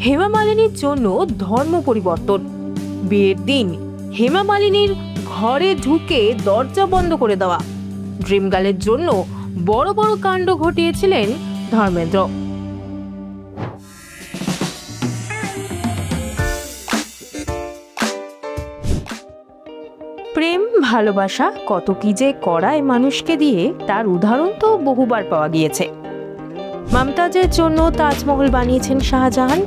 হেমা মালিনীর জন্য ধর্ম পরিবর্তন। বিয়ের দিন হেমা মালিনীর ঘরে ঢুকে দরজা বন্ধ করে দেওয়া। ড্রিম গার্লের জন্য বড় বড় কাণ্ড ঘটিয়েছিলেন ধর্মেন্দ্র। প্রেম ভালোবাসা কত কি যে করায় মানুষকে দিয়ে, তার উদাহরণ তো বহুবার পাওয়া গিয়েছে। মমতাজের জন্য তাজমহল বানিয়েছেন শাহজাহান।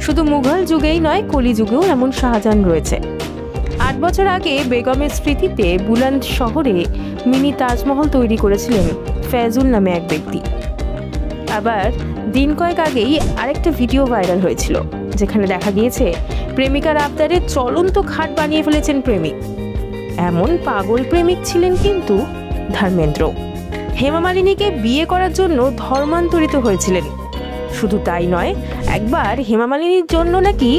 শুধু মুঘল যুগেই নয়, কলিযুগেও এমন শাহজাহান রয়েছে। 8 বছর আগে বেগমের স্মৃতিতে বুলন্দ শহরে মিনি তাজমহল তৈরি করেছিলেন ফেজুল নামে এক ব্যক্তি। আবার দিন কয়েক আগেই আরেকটা ভিডিও ভাইরাল হয়েছিল, যেখানে দেখা গিয়েছে প্রেমিকার আবদারে চলন্ত খাট বানিয়ে ফেলেছেন প্রেমিক। এমন পাগল প্রেমিক ছিলেন কিন্তু ধর্মেন্দ্র। হেমা মালিনীকে বিয়ে করার জন্য ধর্মান্তরিত হয়েছিলেন। শুধু তাই নয়, একবার হেমা মালিনীর জন্য নাকি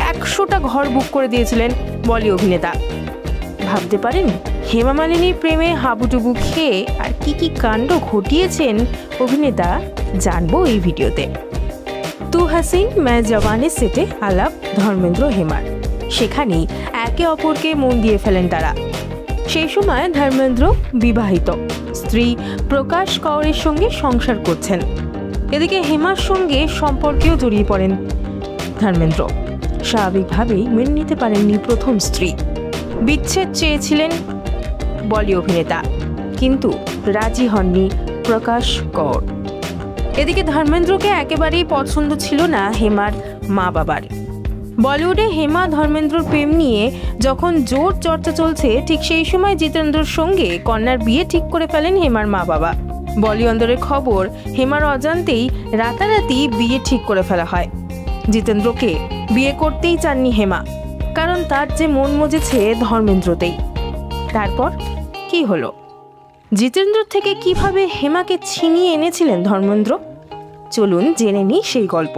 100টা ঘর বুক করে দিয়েছিলেন বলি অভিনেতা। ভাবতে পারেন হেমা মালিনীর প্রেমে হাবুডুবু খেয়ে আর কি কি কাণ্ড ঘটিয়েছেন অভিনেতা, জানবো এই ভিডিওতে। তু হাসিন मैं जवानी সেটে আলাপ ধর্মেন্দ্র হেমার। সেখানেই একে অপরকে মন দিয়ে ফেলেন তারা। সেই সময় ধর্মেন্দ্র বিবাহিত, স্ত্রী প্রকাশ কৌরের সঙ্গে সংসার করছেন। এদিকে হেমার সঙ্গে সম্পর্কেও জড়িয়ে পড়েন ধর্মেন্দ্র। স্বাভাবিকভাবেই মেনে নিতে পারেননি প্রথম স্ত্রী। বিচ্ছেদ চেয়েছিলেন বলি অভিনেতা, কিন্তু রাজি হননি প্রকাশ কৌর। এদিকে ধর্মেন্দ্রকে একেবারেই পছন্দ ছিল না হেমার মা বাবার। বলিউডে হেমা ধর্মেন্দ্রর প্রেম নিয়ে যখন জোর চর্চা চলছে, ঠিক সেই সময় জিতেন্দ্রর সঙ্গে কন্যার বিয়ে ঠিক করে ফেলেন হেমার মা বাবা। বলি অন্দরের খবর, হেমার অজান্তেই রাতারাতি বিয়ে ঠিক করে ফেলা হয়। জিতেন্দ্রকে বিয়ে করতেই চাননি হেমা, কারণ তার যে মন মজেছে ধর্মেন্দ্রতেই। তারপর কি হলো? জিতেন্দ্র থেকে কিভাবে হেমাকে ছিনিয়ে এনেছিলেন ধর্মেন্দ্র? চলুন জেনে নিই সেই গল্প।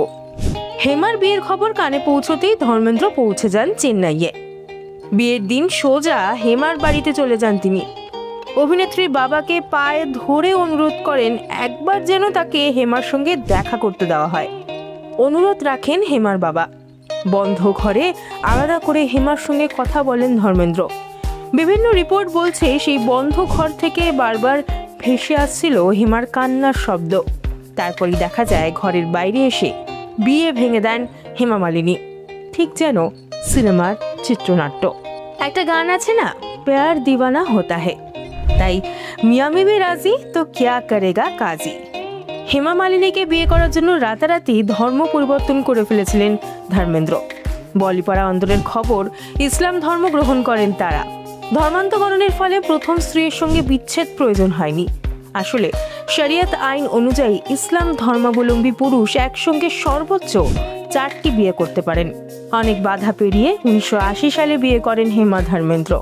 হেমার বিয়ের খবর কানে পৌঁছতেই ধর্মেন্দ্র পৌঁছে যান চেন্নাইয়ে। বিয়ের দিন সোজা হেমার বাড়িতে চলে যান তিনি। অভিনেত্রীর বাবাকে পায়ে ধরে অনুরোধ করেন একবার যেন তাকে হেমার সঙ্গে দেখা করতে দেওয়া হয়। অনুরোধ রাখেন হেমার বাবা। বন্ধ ঘরে আলাদা করে হেমার সঙ্গে কথা বলেন ধর্মেন্দ্র। বিভিন্ন রিপোর্ট বলছে সেই বন্ধ ঘর থেকে বারবার ভেসে আসছিল হেমার কান্নার শব্দ। তারপরই দেখা যায় ঘরের বাইরে এসে বিয়ে ভেঙে দেন হেমা মালিনী, ঠিক যেন সিনেমার চিত্রনাট্য। একটা গান আছে না, প্যার দিওয়ানা হোতা হে, তাই মিয়া বিবি রাজি তো ক্যা করেগা কাজী। হেমা মালিনীকে বিয়ে করার জন্য রাতারাতি ধর্ম পরিবর্তন করে ফেলেছিলেন ধর্মেন্দ্র। বলিপাড়া অন্দরের খবর, ইসলাম ধর্ম গ্রহণ করেন তারা। ধর্মান্তকরণের ফলে প্রথম স্ত্রীর সঙ্গে বিচ্ছেদ প্রয়োজন হয়নি। আসলে শরিয়ত আইন অনুযায়ী ইসলাম ধর্মাবলম্বী পুরুষ একসঙ্গে সর্বোচ্চ 4টি বিয়ে করতে পারেন। অনেক বাধা পেরিয়ে 1980 সালে বিয়ে করেন হেমা ধর্মেন্দ্র।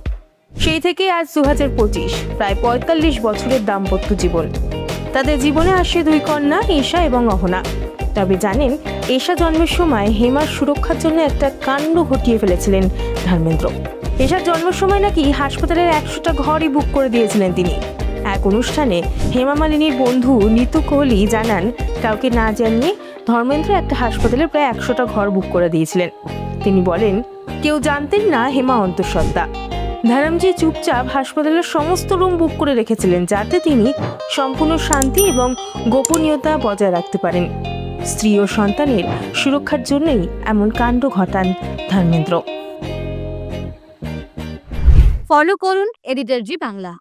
সেই থেকে আজ 2025, প্রায় 45 বছরের দাম্পত্য জীবন। তাদের জীবনে আসে 2 কন্যা, ঈশা এবং অহনা। তবে জানেন, ঈশা জন্মের সময় হেমার সুরক্ষার জন্য একটা কাণ্ড ঘটিয়ে ফেলেছিলেন ধর্মেন্দ্র। ঈশার জন্মের সময় নাকি হাসপাতালের 100টা ঘরই বুক করে দিয়েছিলেন তিনি। এক অনুষ্ঠানে হেমা মালিনীর বন্ধু নিতু কোহলি জানান, কাউকে না জানিয়ে ধর্মেন্দ্র একটা হাসপাতালে প্রায় 100টা ঘর বুক করে দিয়েছিলেন। তিনি বলেন, কেউ জানতেন না হেমা অন্তঃসত্ত্বা। ধরমজি চুপচাপ হাসপাতালের সমস্ত রুম বুক করে রেখেছিলেন, যাতে তিনি সম্পূর্ণ শান্তি এবং গোপনীয়তা বজায় রাখতে পারেন। স্ত্রী ও সন্তানের সুরক্ষার জন্যই এমন কাণ্ড ঘটান ধর্মেন্দ্র। ফলো করুন এডিটর জি বাংলা।